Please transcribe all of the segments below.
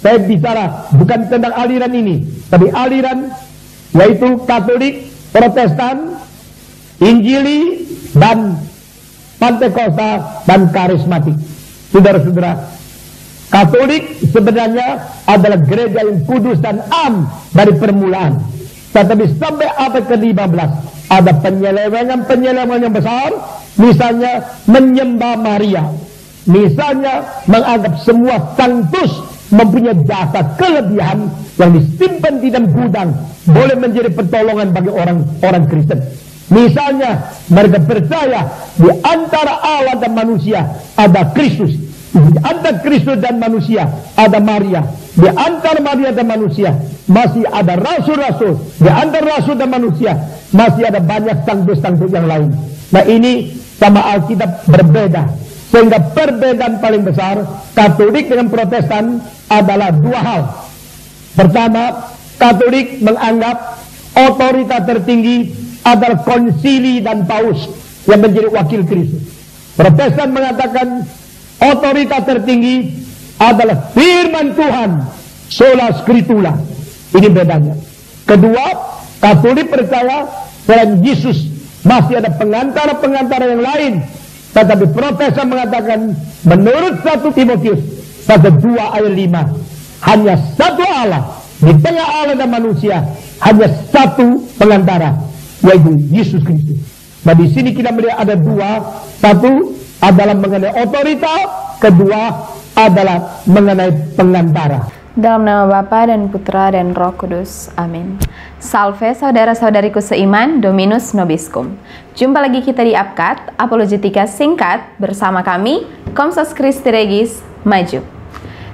Saya bicara bukan tentang aliran ini, tapi aliran yaitu Katolik, Protestan, Injili, dan Pentakosta dan Karismatik. Saudara-saudara, Katolik sebenarnya adalah gereja yang kudus dan am dari permulaan. Tetapi sampai abad ke-15 ada penyelewengan yang besar. Misalnya menyembah Maria, misalnya menganggap semua sanctus mempunyai jasa kelebihan yang disimpan di dalam gudang boleh menjadi pertolongan bagi orang Kristen. Misalnya mereka percaya di antara Allah dan manusia ada Kristus, di antara Kristus dan manusia ada Maria, di antara Maria dan manusia masih ada rasul-rasul, di antara rasul dan manusia masih ada banyak sanctus-sanctus yang lain. Nah, ini sama Alkitab berbeda, sehingga perbedaan paling besar Katolik dengan Protestan adalah dua hal. Pertama, Katolik menganggap otoritas tertinggi adalah konsili dan paus yang menjadi wakil Kristus. Protestan mengatakan otoritas tertinggi adalah firman Tuhan, sola scriptura. Ini bedanya. Kedua, Katolik percaya selain Yesus masih ada pengantara-pengantara yang lain. Tetapi Protestan mengatakan menurut 1 Timotius 1:2 ayat 5, hanya satu Allah, di tengah Allah dan manusia hanya satu pengantara, yaitu Yesus Kristus. Nah, di sini kita melihat ada dua. Satu adalah mengenai otoritas, kedua adalah mengenai pengantara. Dalam nama Bapa dan Putra dan Roh Kudus. Amin. Salve saudara-saudariku seiman, Dominus Nobiscum. Jumpa lagi kita di Apkat, Apologetika Singkat, bersama kami, Komsos Christi Regis, Maju.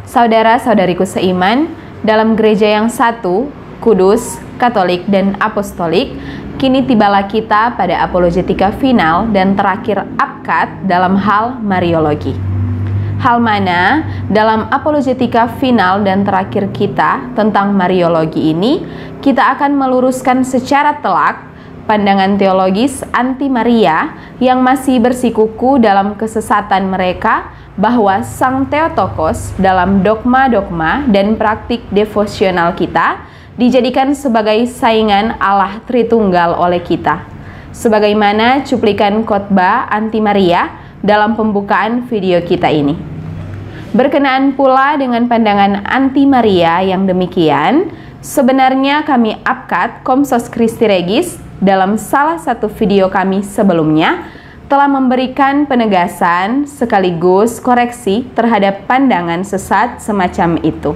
Saudara-saudariku seiman, dalam gereja yang satu, kudus, katolik, dan apostolik, kini tibalah kita pada apologetika final dan terakhir Apkat dalam hal Mariologi. Hal mana dalam apologetika final dan terakhir kita tentang Mariologi ini, kita akan meluruskan secara telak pandangan teologis anti Maria yang masih bersikuku dalam kesesatan mereka bahwa Sang Theotokos dalam dogma-dogma dan praktik devosional kita dijadikan sebagai saingan Allah Tritunggal oleh kita, sebagaimana cuplikan khotbah anti Maria dalam pembukaan video kita ini. Berkenaan pula dengan pandangan anti Maria yang demikian, sebenarnya kami Apkat Komsos Christi Regis dalam salah satu video kami sebelumnya telah memberikan penegasan sekaligus koreksi terhadap pandangan sesat semacam itu,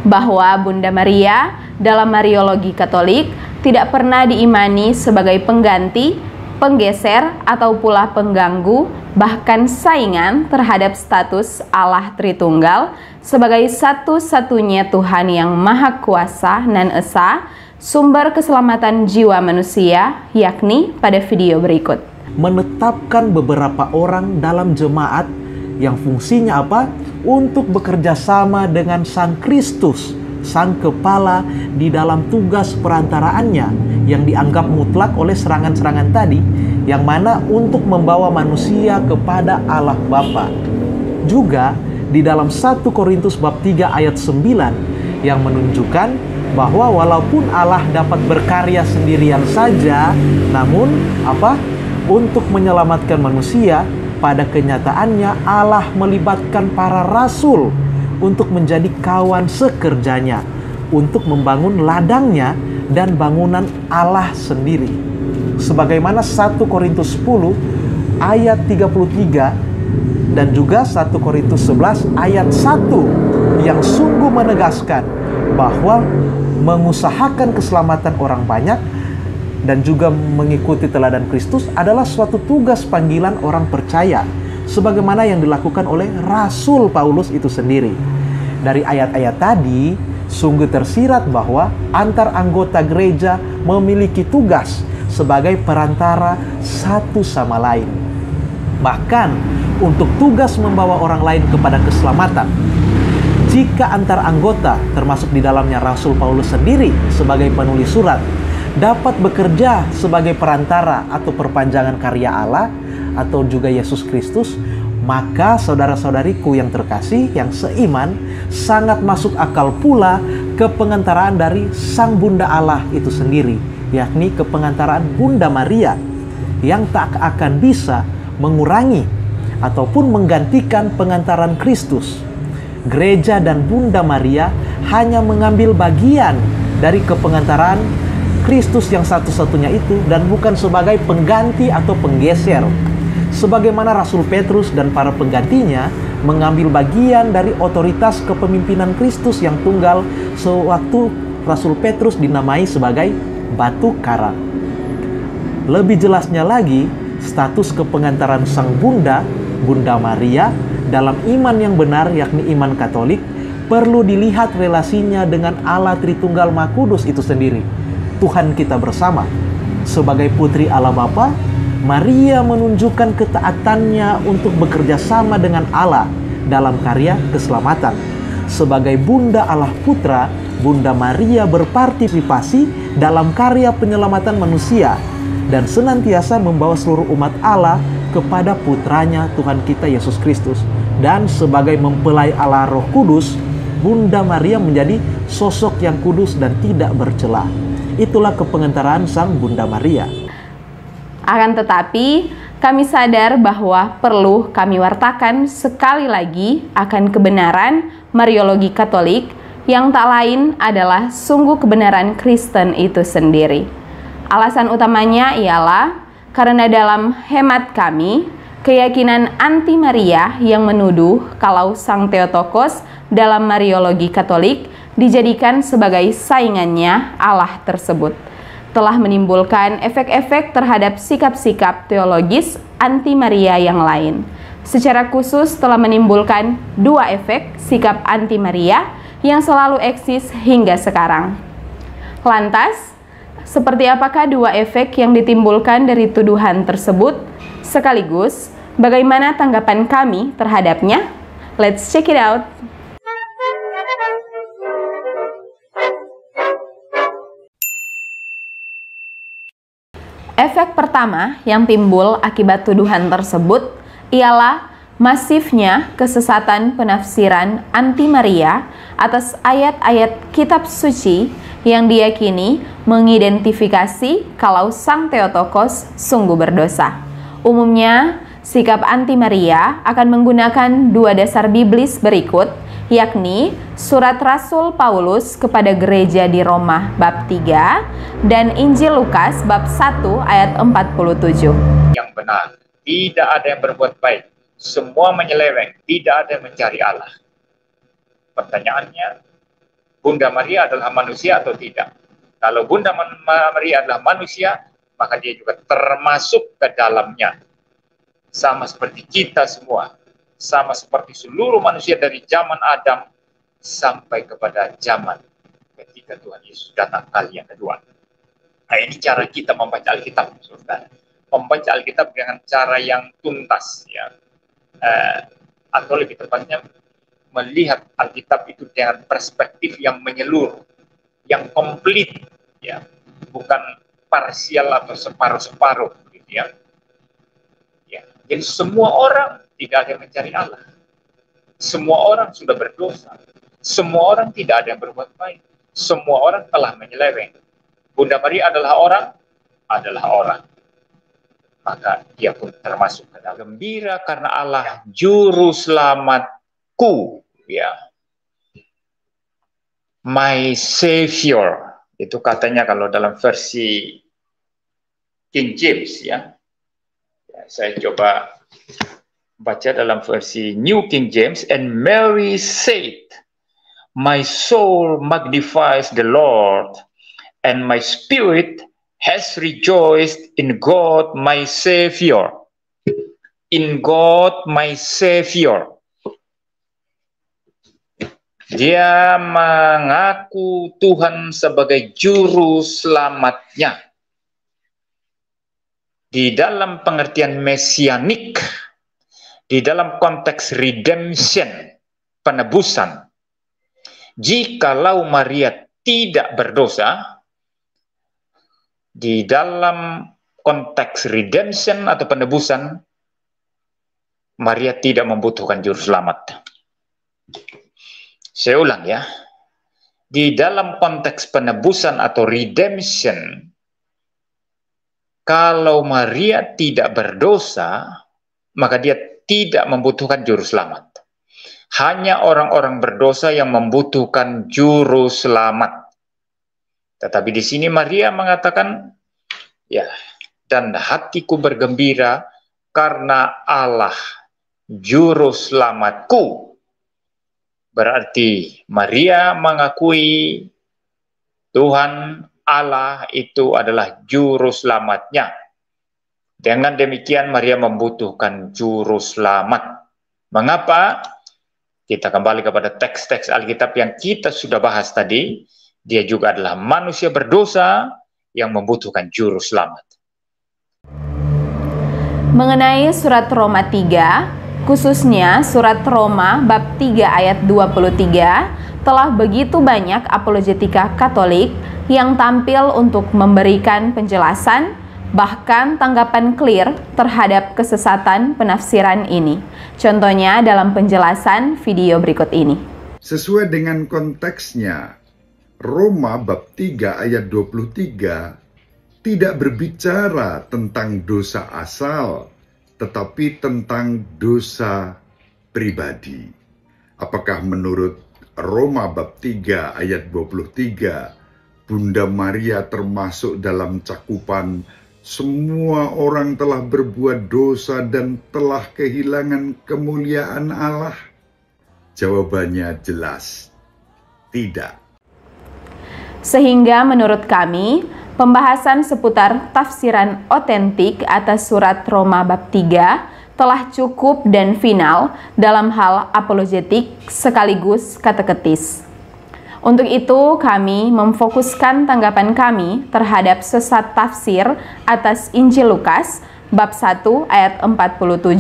bahwa Bunda Maria dalam Mariologi Katolik tidak pernah diimani sebagai pengganti, penggeser, atau pula pengganggu, bahkan saingan terhadap status Allah Tritunggal sebagai satu-satunya Tuhan yang Maha Kuasa nan Esa, sumber keselamatan jiwa manusia, yakni pada video berikut. Menetapkan beberapa orang dalam jemaat yang fungsinya apa? Untuk bekerja sama dengan Sang Kristus, Sang Kepala di dalam tugas perantaraannya yang dianggap mutlak oleh serangan-serangan tadi, yang mana untuk membawa manusia kepada Allah Bapa. Juga di dalam 1 Korintus bab 3 ayat 9 yang menunjukkan bahwa walaupun Allah dapat berkarya sendirian saja, namun apa? Untuk menyelamatkan manusia, pada kenyataannya Allah melibatkan para rasul untuk menjadi kawan sekerjanya, untuk membangun ladangnya dan bangunan Allah sendiri. Sebagaimana 1 Korintus 10 ayat 33 dan juga 1 Korintus 11 ayat 1 yang sungguh menegaskan bahwa mengusahakan keselamatan orang banyak dan juga mengikuti teladan Kristus adalah suatu tugas panggilan orang percaya, sebagaimana yang dilakukan oleh Rasul Paulus itu sendiri. Dari ayat-ayat tadi, sungguh tersirat bahwa antar anggota gereja memiliki tugas sebagai perantara satu sama lain. Bahkan, untuk tugas membawa orang lain kepada keselamatan, jika antar anggota, termasuk di dalamnya Rasul Paulus sendiri sebagai penulis surat, dapat bekerja sebagai perantara atau perpanjangan karya Allah atau juga Yesus Kristus, Maka saudara-saudariku yang terkasih, yang seiman, sangat masuk akal pula kepengantaraan dari Sang Bunda Allah itu sendiri, yakni kepengantaraan Bunda Maria, yang tak akan bisa mengurangi ataupun menggantikan pengantaran Kristus. Gereja dan Bunda Maria hanya mengambil bagian dari kepengantaran Kristus yang satu-satunya itu, dan bukan sebagai pengganti atau penggeser. Sebagaimana Rasul Petrus dan para penggantinya mengambil bagian dari otoritas kepemimpinan Kristus yang tunggal, sewaktu Rasul Petrus dinamai sebagai batu karang. Lebih jelasnya lagi, status kepengantaran Sang Bunda, Bunda Maria, dalam iman yang benar, yakni iman Katolik, perlu dilihat relasinya dengan Allah Tritunggal Maha Kudus itu sendiri, Tuhan kita bersama. Sebagai putri Allah Bapa, Maria menunjukkan ketaatannya untuk bekerja sama dengan Allah dalam karya keselamatan. Sebagai Bunda Allah Putra, Bunda Maria berpartisipasi dalam karya penyelamatan manusia dan senantiasa membawa seluruh umat Allah kepada putranya Tuhan kita Yesus Kristus. Dan sebagai mempelai Allah Roh Kudus, Bunda Maria menjadi sosok yang kudus dan tidak bercela. Itulah kepengantaraan Sang Bunda Maria. Akan tetapi, kami sadar bahwa perlu kami wartakan sekali lagi akan kebenaran Mariologi Katolik yang tak lain adalah sungguh kebenaran Kristen itu sendiri. Alasan utamanya ialah karena dalam hemat kami, keyakinan anti Maria yang menuduh kalau Sang Theotokos dalam Mariologi Katolik dijadikan sebagai saingannya Allah tersebut telah menimbulkan efek-efek terhadap sikap-sikap teologis anti Maria yang lain. Secara khusus telah menimbulkan dua efek sikap anti Maria yang selalu eksis hingga sekarang. Lantas, seperti apakah dua efek yang ditimbulkan dari tuduhan tersebut? Sekaligus, bagaimana tanggapan kami terhadapnya? Let's check it out! Efek pertama yang timbul akibat tuduhan tersebut ialah masifnya kesesatan penafsiran anti Maria atas ayat-ayat kitab suci yang diyakini mengidentifikasi kalau Sang Theotokos sungguh berdosa. Umumnya, sikap anti Maria akan menggunakan dua dasar biblis berikut, yakni surat Rasul Paulus kepada gereja di Roma bab 3 dan Injil Lukas bab 1 ayat 47. Yang benar, tidak ada yang berbuat baik, semua menyeleweng, tidak ada yang mencari Allah. Pertanyaannya, Bunda Maria adalah manusia atau tidak? Kalau Bunda Maria adalah manusia, maka dia juga termasuk ke dalamnya. Sama seperti kita semua, sama seperti seluruh manusia dari zaman Adam sampai kepada zaman ketika Tuhan Yesus datang kali yang kedua. Nah, ini cara kita membaca Alkitab, saudara. Membaca Alkitab dengan cara yang tuntas, ya. Atau lebih tepatnya melihat Alkitab itu dengan perspektif yang menyeluruh, yang komplit, ya, bukan parsial atau separuh-separuh, gitu ya. Ya, jadi semua orang tidak ada yang mencari Allah. Semua orang sudah berdosa. Semua orang tidak ada yang berbuat baik. Semua orang telah menyeleweng. Bunda Maria adalah orang. Maka dia pun termasuk ke dalam. Gembira karena Allah juru selamatku, ya. My Savior. Itu katanya kalau dalam versi King James, ya. Saya coba baca dalam versi New King James. And Mary said, my soul magnifies the Lord, and my spirit has rejoiced in God my Savior. In God my Savior. Dia mengaku Tuhan sebagai juru selamatnya. Di dalam pengertian mesianik, di dalam konteks redemption, penebusan, jikalau Maria tidak berdosa, di dalam konteks redemption atau penebusan, Maria tidak membutuhkan juru selamat. Saya ulang ya. Di dalam konteks penebusan atau redemption, kalau Maria tidak berdosa, maka dia tidak membutuhkan juru selamat. Hanya orang-orang berdosa yang membutuhkan juru selamat. Tetapi di sini Maria mengatakan, ya, dan hatiku bergembira karena Allah juru selamatku. Berarti Maria mengakui Tuhan Allah itu adalah juru selamatnya. Dengan demikian Maria membutuhkan juru selamat. Mengapa? Kita kembali kepada teks-teks Alkitab yang kita sudah bahas tadi. Dia juga adalah manusia berdosa yang membutuhkan juru selamat. Mengenai surat Roma 3, khususnya surat Roma bab 3 ayat 23, telah begitu banyak apologetika Katolik yang tampil untuk memberikan penjelasan, bahkan tanggapan clear terhadap kesesatan penafsiran ini. Contohnya dalam penjelasan video berikut ini. Sesuai dengan konteksnya, Roma bab 3 ayat 23 tidak berbicara tentang dosa asal, tetapi tentang dosa pribadi. Apakah menurut Roma bab 3 ayat 23, Bunda Maria termasuk dalam cakupan semua orang telah berbuat dosa dan telah kehilangan kemuliaan Allah? Jawabannya jelas, tidak. Sehingga menurut kami, pembahasan seputar tafsiran otentik atas surat Roma bab 3 telah cukup dan final dalam hal apologetik sekaligus kateketis. Untuk itu, kami memfokuskan tanggapan kami terhadap sesat tafsir atas Injil Lukas bab 1 ayat 47,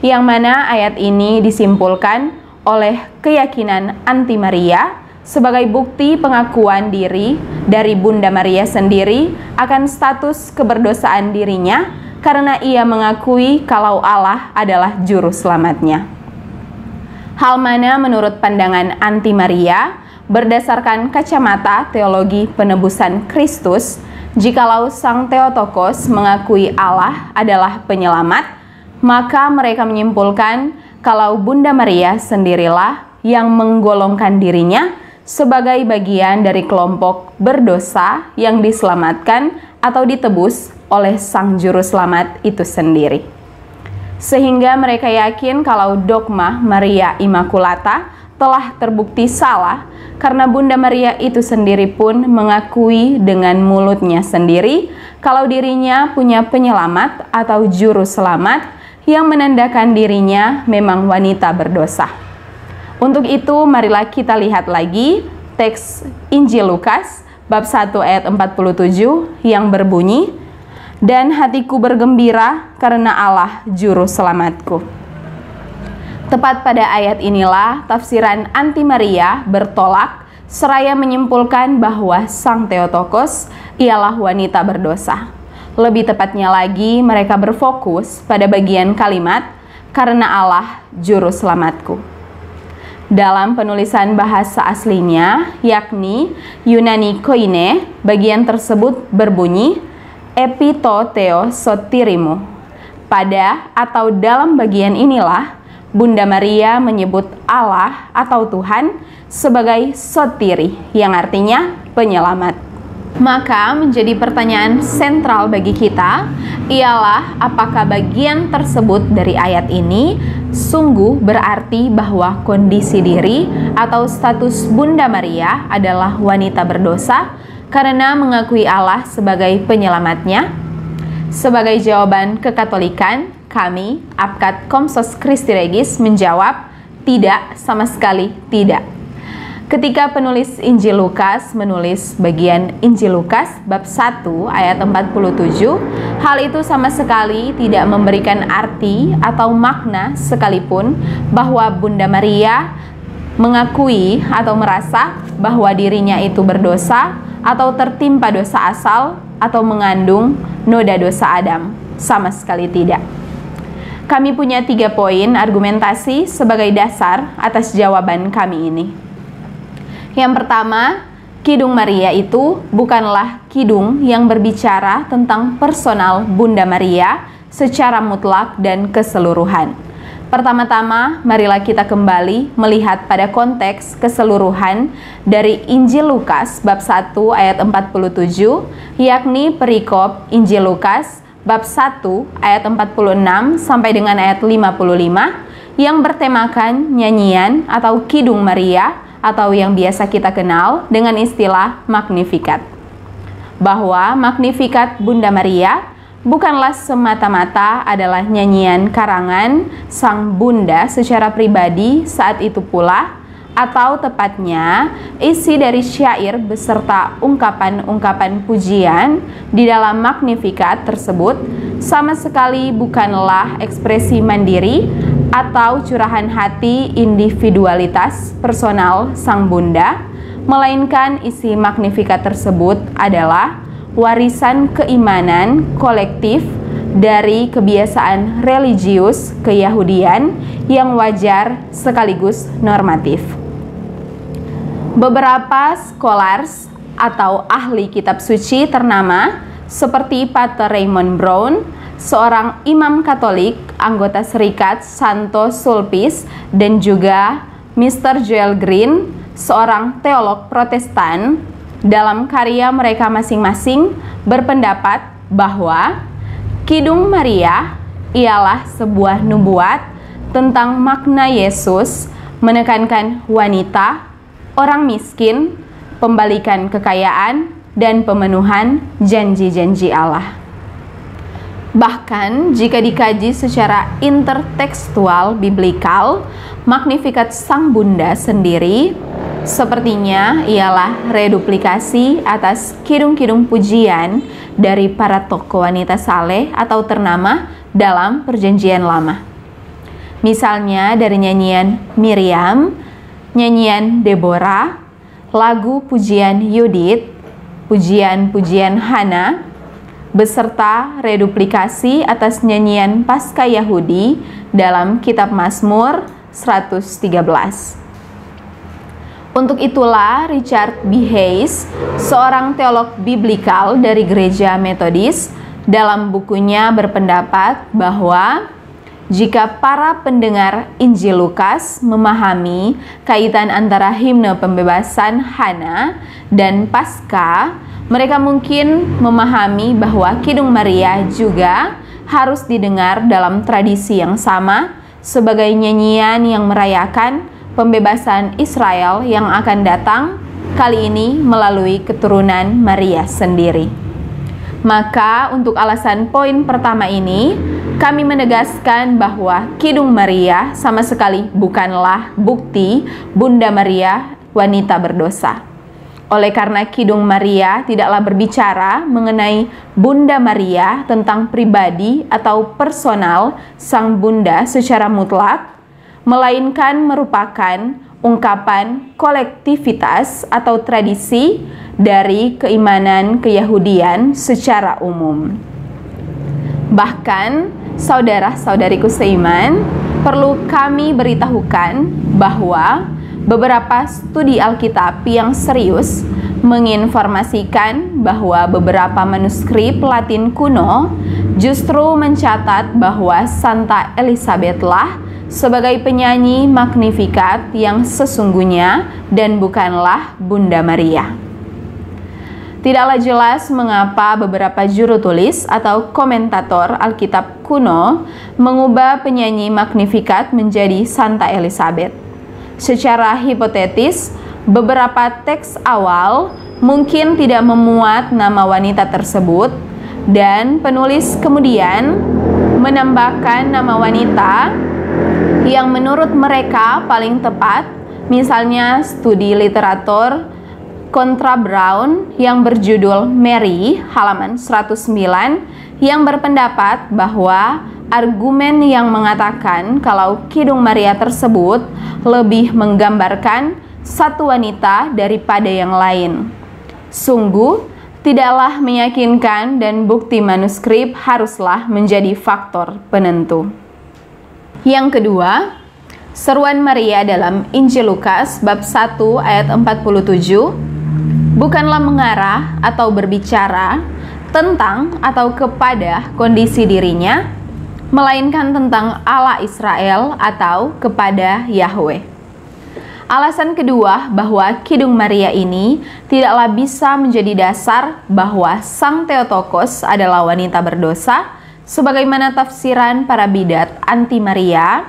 yang mana ayat ini disimpulkan oleh keyakinan anti Maria sebagai bukti pengakuan diri dari Bunda Maria sendiri akan status keberdosaan dirinya karena ia mengakui kalau Allah adalah juru selamatnya. Hal mana menurut pandangan anti Maria berdasarkan kacamata teologi penebusan Kristus, jikalau Sang Theotokos mengakui Allah adalah penyelamat, maka mereka menyimpulkan kalau Bunda Maria sendirilah yang menggolongkan dirinya sebagai bagian dari kelompok berdosa yang diselamatkan atau ditebus oleh Sang Juru Selamat itu sendiri. Sehingga mereka yakin kalau dogma Maria Immaculata telah terbukti salah karena Bunda Maria itu sendiri pun mengakui dengan mulutnya sendiri kalau dirinya punya penyelamat atau juru selamat yang menandakan dirinya memang wanita berdosa. Untuk itu, marilah kita lihat lagi teks Injil Lukas bab 1 ayat 47 yang berbunyi, "Dan hatiku bergembira karena Allah juru selamatku." Tepat pada ayat inilah tafsiran anti Maria bertolak seraya menyimpulkan bahwa Sang Theotokos ialah wanita berdosa. Lebih tepatnya lagi, mereka berfokus pada bagian kalimat "karena Allah juru selamatku". Dalam penulisan bahasa aslinya, yakni Yunani Koine, bagian tersebut berbunyi epitoteo sotirimu. Pada atau dalam bagian inilah Bunda Maria menyebut Allah atau Tuhan sebagai sotiri, yang artinya penyelamat. Maka menjadi pertanyaan sentral bagi kita ialah apakah bagian tersebut dari ayat ini sungguh berarti bahwa kondisi diri atau status Bunda Maria adalah wanita berdosa karena mengakui Allah sebagai penyelamatnya? Sebagai jawaban kekatolikan, kami, Apkat Komsos Christi Regis, menjawab tidak, sama sekali tidak. Ketika penulis Injil Lukas menulis bagian Injil Lukas bab 1 ayat 47, hal itu sama sekali tidak memberikan arti atau makna sekalipun bahwa Bunda Maria mengakui atau merasa bahwa dirinya itu berdosa atau tertimpa dosa asal atau mengandung noda dosa Adam. Sama sekali tidak. Kami punya 3 poin argumentasi sebagai dasar atas jawaban kami ini. Yang pertama, Kidung Maria itu bukanlah kidung yang berbicara tentang personal Bunda Maria secara mutlak dan keseluruhan. Pertama-tama, marilah kita kembali melihat pada konteks keseluruhan dari Injil Lukas bab 1 ayat 47, yakni perikop Injil Lukas bab 1 ayat 46 sampai dengan ayat 55 yang bertemakan nyanyian atau Kidung Maria atau yang biasa kita kenal dengan istilah Magnificat. Bahwa Magnificat Bunda Maria bukanlah semata-mata adalah nyanyian karangan Sang Bunda secara pribadi saat itu pula, atau tepatnya isi dari syair beserta ungkapan-ungkapan pujian di dalam Magnificat tersebut sama sekali bukanlah ekspresi mandiri atau curahan hati individualitas personal Sang Bunda, melainkan isi Magnificat tersebut adalah warisan keimanan kolektif dari kebiasaan religius keyahudian yang wajar sekaligus normatif. Beberapa scholars atau ahli kitab suci ternama seperti Pater Raymond Brown, seorang imam Katolik, anggota serikat Santo Sulpice, dan juga Mr. Joel Green, seorang teolog Protestan, dalam karya mereka masing-masing berpendapat bahwa Kidung Maria ialah sebuah nubuat tentang makna Yesus menekankan wanita, orang miskin, pembalikan kekayaan, dan pemenuhan janji-janji Allah. Bahkan jika dikaji secara intertekstual biblikal, Magnificat Sang Bunda sendiri sepertinya ialah reduplikasi atas kidung-kidung pujian dari para tokoh wanita saleh atau ternama dalam Perjanjian Lama. Misalnya dari nyanyian Miriam, nyanyian Deborah, lagu pujian Yudit, pujian-pujian Hana, beserta reduplikasi atas nyanyian Paskah Yahudi dalam kitab Mazmur 113. Untuk itulah Richard B. Hayes, seorang teolog biblikal dari Gereja Metodis, dalam bukunya berpendapat bahwa jika para pendengar Injil Lukas memahami kaitan antara himne pembebasan Hana dan Paskah, mereka mungkin memahami bahwa Kidung Maria juga harus didengar dalam tradisi yang sama sebagai nyanyian yang merayakan pembebasan Israel yang akan datang, kali ini melalui keturunan Maria sendiri. Maka untuk alasan poin pertama ini, kami menegaskan bahwa Kidung Maria sama sekali bukanlah bukti Bunda Maria wanita berdosa. Oleh karena Kidung Maria tidaklah berbicara mengenai Bunda Maria tentang pribadi atau personal Sang Bunda secara mutlak, melainkan merupakan ungkapan kolektivitas atau tradisi dari keimanan keyahudian secara umum. Bahkan, saudara-saudariku seiman, perlu kami beritahukan bahwa beberapa studi Alkitab yang serius menginformasikan bahwa beberapa manuskrip Latin kuno justru mencatat bahwa Santa Elizabeth lah sebagai penyanyi Magnificat yang sesungguhnya dan bukanlah Bunda Maria. Tidaklah jelas mengapa beberapa juru tulis atau komentator Alkitab kuno mengubah penyanyi Magnificat menjadi Santa Elizabeth. Secara hipotetis, beberapa teks awal mungkin tidak memuat nama wanita tersebut, dan penulis kemudian menambahkan nama wanita yang menurut mereka paling tepat, misalnya studi literatur Contra Brown yang berjudul Mary, halaman 109, yang berpendapat bahwa argumen yang mengatakan kalau Kidung Maria tersebut lebih menggambarkan satu wanita daripada yang lain. Sungguh tidaklah meyakinkan dan bukti manuskrip haruslah menjadi faktor penentu. Yang kedua, seruan Maria dalam Injil Lukas bab 1 ayat 47 bukanlah mengarah atau berbicara tentang atau kepada kondisi dirinya, melainkan tentang Allah Israel atau kepada Yahweh. Alasan kedua bahwa Kidung Maria ini tidaklah bisa menjadi dasar bahwa Sang Theotokos adalah wanita berdosa, sebagaimana tafsiran para bidat anti Maria,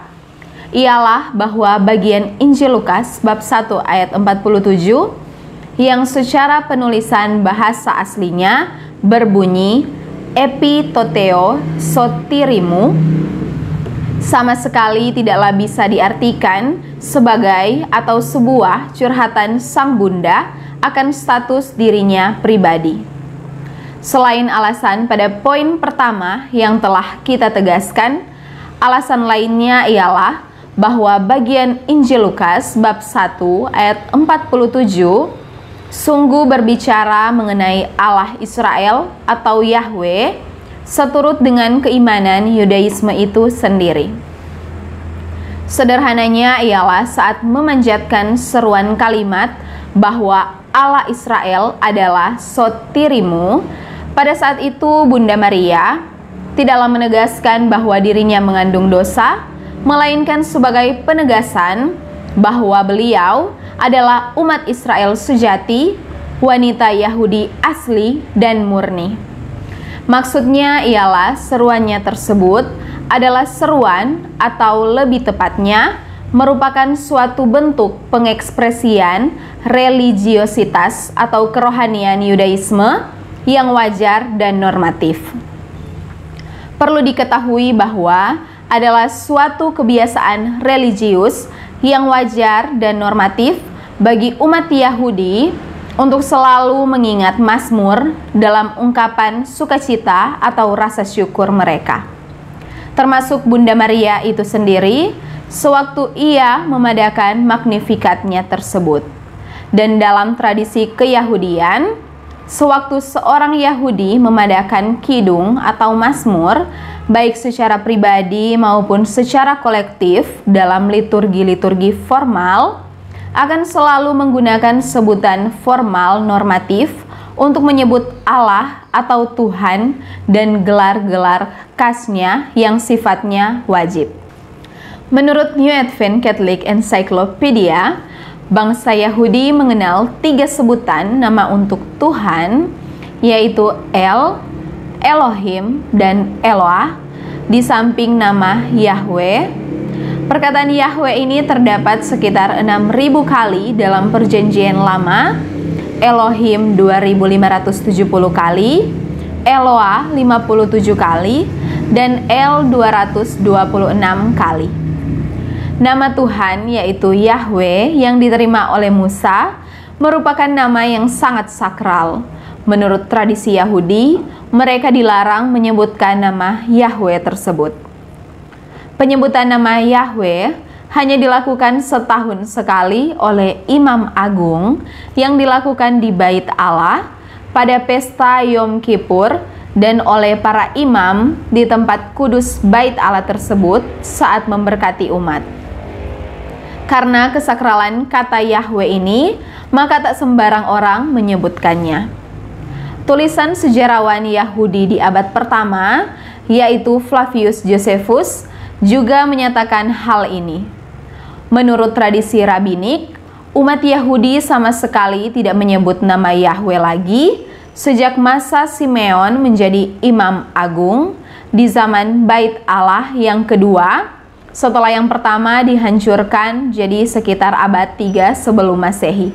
ialah bahwa bagian Injil Lukas bab 1 ayat 47 yang secara penulisan bahasa aslinya berbunyi epitoteo sotirimu sama sekali tidaklah bisa diartikan sebagai atau sebuah curhatan sang bunda akan status dirinya pribadi. Selain alasan pada poin pertama yang telah kita tegaskan, alasan lainnya ialah bahwa bagian Injil Lukas bab 1 ayat 47 sungguh berbicara mengenai Allah Israel atau Yahweh seturut dengan keimanan Yudaisme itu sendiri. Sederhananya ialah saat memanjatkan seruan kalimat bahwa Allah Israel adalah sotirimu, pada saat itu Bunda Maria tidaklah menegaskan bahwa dirinya mengandung dosa, melainkan sebagai penegasan bahwa beliau adalah umat Israel sejati, wanita Yahudi asli dan murni. Maksudnya ialah seruannya tersebut adalah seruan atau lebih tepatnya merupakan suatu bentuk pengekspresian religiositas atau kerohanian Yudaisme yang wajar dan normatif. Perlu diketahui bahwa adalah suatu kebiasaan religius yang wajar dan normatif bagi umat Yahudi untuk selalu mengingat Mazmur dalam ungkapan sukacita atau rasa syukur mereka. Termasuk Bunda Maria itu sendiri sewaktu ia memadakan Magnificatnya tersebut. Dan dalam tradisi keyahudian, sewaktu seorang Yahudi memadakan kidung atau mazmur, baik secara pribadi maupun secara kolektif dalam liturgi-liturgi formal, akan selalu menggunakan sebutan formal normatif untuk menyebut Allah atau Tuhan dan gelar-gelar khasnya yang sifatnya wajib. Menurut New Advent Catholic Encyclopedia, bangsa Yahudi mengenal 3 sebutan nama untuk Tuhan, yaitu El, Elohim, dan Eloah, di samping nama Yahweh. Perkataan Yahweh ini terdapat sekitar 6.000 kali dalam Perjanjian Lama, Elohim 2.570 kali, Eloah 57 kali, dan El 226 kali. Nama Tuhan yaitu Yahweh yang diterima oleh Musa merupakan nama yang sangat sakral. Menurut tradisi Yahudi, mereka dilarang menyebutkan nama Yahweh tersebut. Penyebutan nama Yahweh hanya dilakukan setahun sekali oleh Imam Agung yang dilakukan di Bait Allah pada pesta Yom Kippur dan oleh para imam di tempat kudus Bait Allah tersebut saat memberkati umat. Karena kesakralan kata Yahweh ini, maka tak sembarang orang menyebutkannya. Tulisan sejarawan Yahudi di abad pertama, yaitu Flavius Josephus, juga menyatakan hal ini. Menurut tradisi rabbinik, umat Yahudi sama sekali tidak menyebut nama Yahweh lagi sejak masa Simeon menjadi imam agung di zaman Bait Allah yang kedua, setelah yang pertama dihancurkan jadi sekitar abad 3 sebelum Masehi.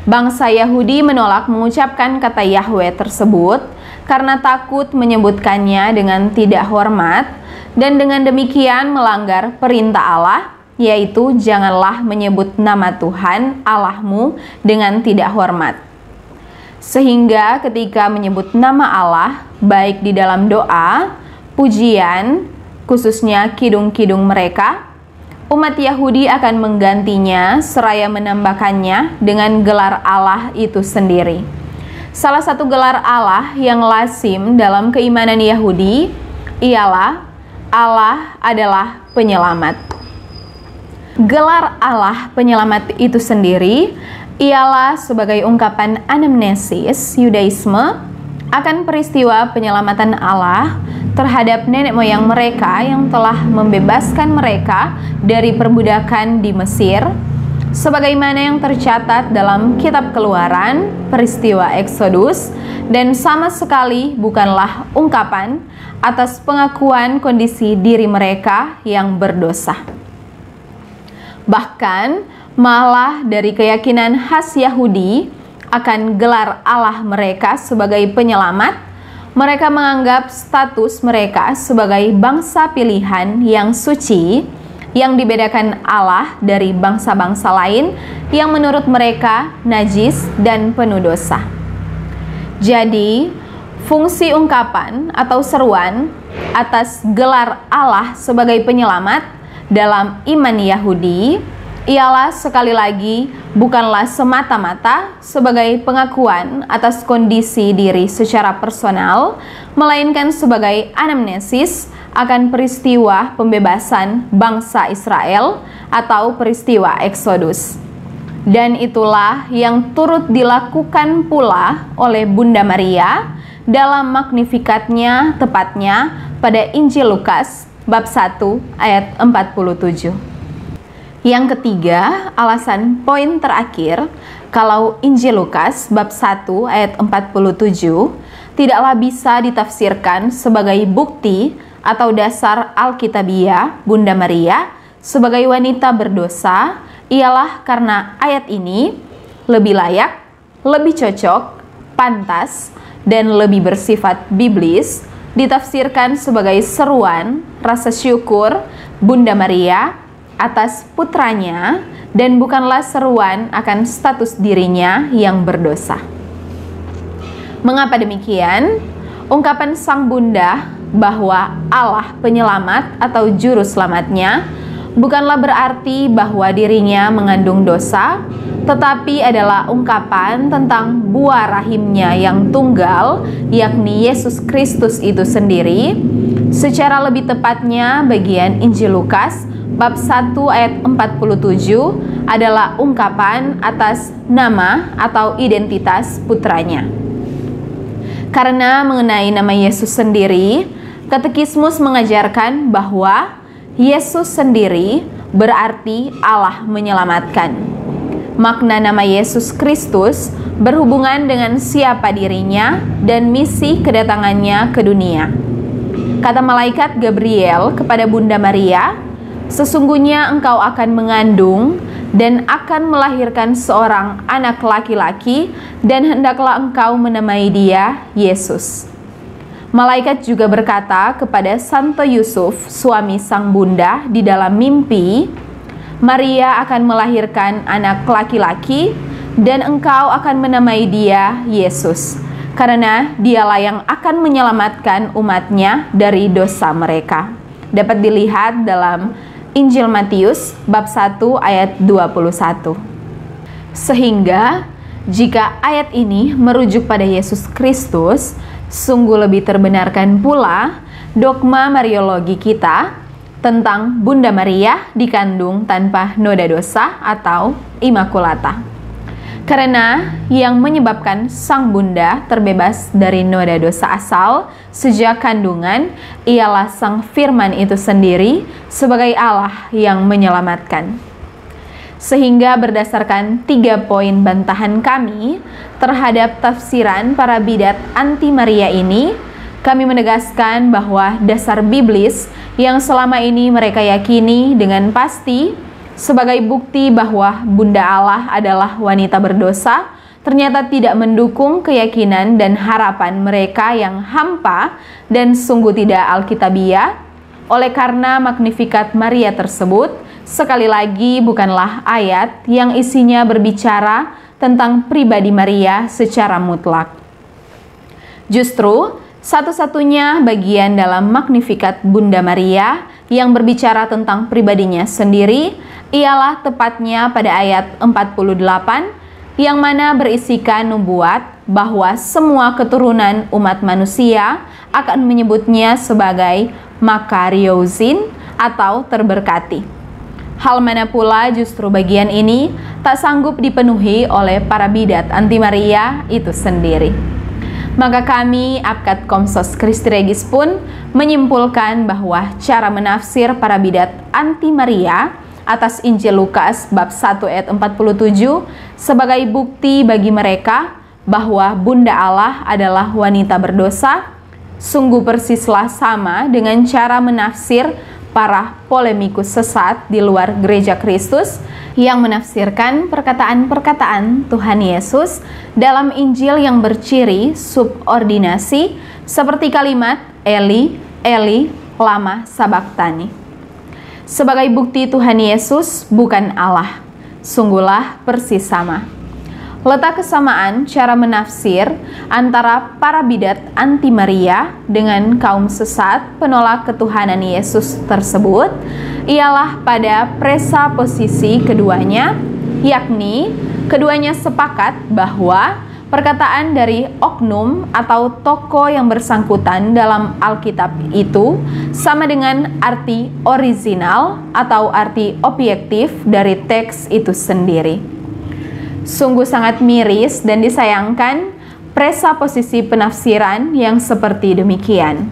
Bangsa Yahudi menolak mengucapkan kata Yahweh tersebut karena takut menyebutkannya dengan tidak hormat dan dengan demikian melanggar perintah Allah, yaitu janganlah menyebut nama Tuhan Allahmu dengan tidak hormat. Sehingga ketika menyebut nama Allah, baik di dalam doa, pujian, khususnya kidung-kidung mereka, umat Yahudi akan menggantinya seraya menambahkannya dengan gelar Allah itu sendiri. Salah satu gelar Allah yang lazim dalam keimanan Yahudi ialah Allah adalah penyelamat. Gelar Allah penyelamat itu sendiri ialah sebagai ungkapan anamnesis Yudaisme akan peristiwa penyelamatan Allah terhadap nenek moyang mereka yang telah membebaskan mereka dari perbudakan di Mesir, sebagaimana yang tercatat dalam kitab Keluaran, peristiwa Eksodus, dan sama sekali bukanlah ungkapan atas pengakuan kondisi diri mereka yang berdosa. Bahkan malah dari keyakinan khas Yahudi akan gelar Allah mereka sebagai penyelamat, mereka menganggap status mereka sebagai bangsa pilihan yang suci, yang dibedakan Allah dari bangsa-bangsa lain yang menurut mereka najis dan penuh dosa. Jadi, fungsi ungkapan atau seruan atas gelar Allah sebagai penyelamat dalam iman Yahudi ialah sekali lagi bukanlah semata-mata sebagai pengakuan atas kondisi diri secara personal, melainkan sebagai anamnesis akan peristiwa pembebasan bangsa Israel atau peristiwa Eksodus. Dan itulah yang turut dilakukan pula oleh Bunda Maria dalam Magnificatnya, tepatnya pada Injil Lukas bab 1 ayat 47. Yang ketiga, alasan poin terakhir, kalau Injil Lukas bab 1 ayat 47 tidaklah bisa ditafsirkan sebagai bukti atau dasar Alkitabiah Bunda Maria sebagai wanita berdosa, ialah karena ayat ini lebih layak, lebih cocok, pantas, dan lebih bersifat biblis ditafsirkan sebagai seruan rasa syukur Bunda Maria atas putranya dan bukanlah seruan akan status dirinya yang berdosa. Mengapa demikian? Ungkapan Sang Bunda bahwa Allah penyelamat atau juru selamatnya bukanlah berarti bahwa dirinya mengandung dosa, tetapi adalah ungkapan tentang buah rahimnya yang tunggal, yakni Yesus Kristus itu sendiri. Secara lebih tepatnya, bagian Injil Lukas bab 1 ayat 47 adalah ungkapan atas nama atau identitas putranya. Karena mengenai nama Yesus sendiri, Katekismus mengajarkan bahwa Yesus sendiri berarti Allah menyelamatkan. Makna nama Yesus Kristus berhubungan dengan siapa dirinya dan misi kedatangannya ke dunia. Kata malaikat Gabriel kepada Bunda Maria, "Sesungguhnya engkau akan mengandung dan akan melahirkan seorang anak laki-laki, dan hendaklah engkau menamai dia Yesus." Malaikat juga berkata kepada Santo Yusuf, suami Sang Bunda, di dalam mimpi, "Maria akan melahirkan anak laki-laki, dan engkau akan menamai dia Yesus, karena dialah yang akan menyelamatkan umatnya dari dosa mereka." Dapat dilihat dalam Injil Matius bab 1 ayat 21. Sehingga jika ayat ini merujuk pada Yesus Kristus, sungguh lebih terbenarkan pula dogma Mariologi kita tentang Bunda Maria dikandung tanpa noda dosa atau Immaculata. Karena yang menyebabkan Sang Bunda terbebas dari noda dosa asal sejak kandungan ialah Sang Firman itu sendiri sebagai Allah yang menyelamatkan. Sehingga berdasarkan 3 poin bantahan kami terhadap tafsiran para bidat anti Maria ini, kami menegaskan bahwa dasar biblis yang selama ini mereka yakini dengan pasti sebagai bukti bahwa Bunda Allah adalah wanita berdosa ternyata tidak mendukung keyakinan dan harapan mereka yang hampa dan sungguh tidak alkitabiah. Oleh karena Magnificat Maria tersebut sekali lagi bukanlah ayat yang isinya berbicara tentang pribadi Maria secara mutlak. Justru satu-satunya bagian dalam Magnificat Bunda Maria yang berbicara tentang pribadinya sendiri ialah tepatnya pada ayat 48 yang mana berisikan nubuat bahwa semua keturunan umat manusia akan menyebutnya sebagai makariozin atau terberkati. Hal mana pula justru bagian ini tak sanggup dipenuhi oleh para bidat anti Maria itu sendiri. Maka kami, Apkat Komsos Christi Regis pun menyimpulkan bahwa cara menafsir para bidat anti Maria atas Injil Lukas bab 1 ayat 47 sebagai bukti bagi mereka bahwa Bunda Allah adalah wanita berdosa, sungguh persislah sama dengan cara menafsir para polemikus sesat di luar gereja Kristus yang menafsirkan perkataan-perkataan Tuhan Yesus dalam Injil yang berciri subordinasi seperti kalimat Eli, Eli, lama sabachthani. Sebagai bukti Tuhan Yesus bukan Allah, sungguhlah persis sama. Letak kesamaan cara menafsir antara para bidat anti Maria dengan kaum sesat penolak ketuhanan Yesus tersebut ialah pada presaposisi keduanya, yakni keduanya sepakat bahwa perkataan dari oknum atau tokoh yang bersangkutan dalam Alkitab itu sama dengan arti orisinal atau arti objektif dari teks itu sendiri. Sungguh sangat miris dan disayangkan presaposisi penafsiran yang seperti demikian.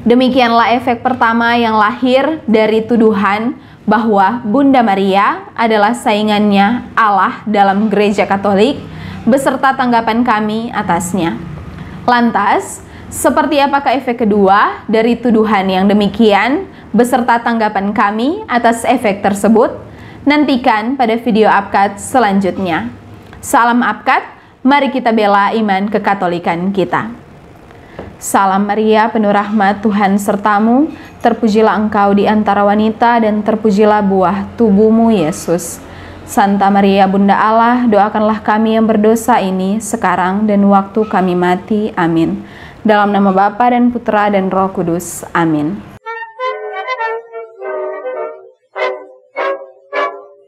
Demikianlah efek pertama yang lahir dari tuduhan bahwa Bunda Maria adalah saingannya Allah dalam gereja Katolik beserta tanggapan kami atasnya. Lantas, seperti apakah efek kedua dari tuduhan yang demikian beserta tanggapan kami atas efek tersebut? Nantikan pada video Apkat selanjutnya. Salam Apkat, mari kita bela iman kekatolikan kita. Salam Maria, penuh rahmat, Tuhan sertamu, terpujilah engkau di antara wanita dan terpujilah buah tubuhmu Yesus. Santa Maria Bunda Allah, doakanlah kami yang berdosa ini sekarang dan waktu kami mati. Amin. Dalam nama Bapa dan Putra dan Roh Kudus. Amin.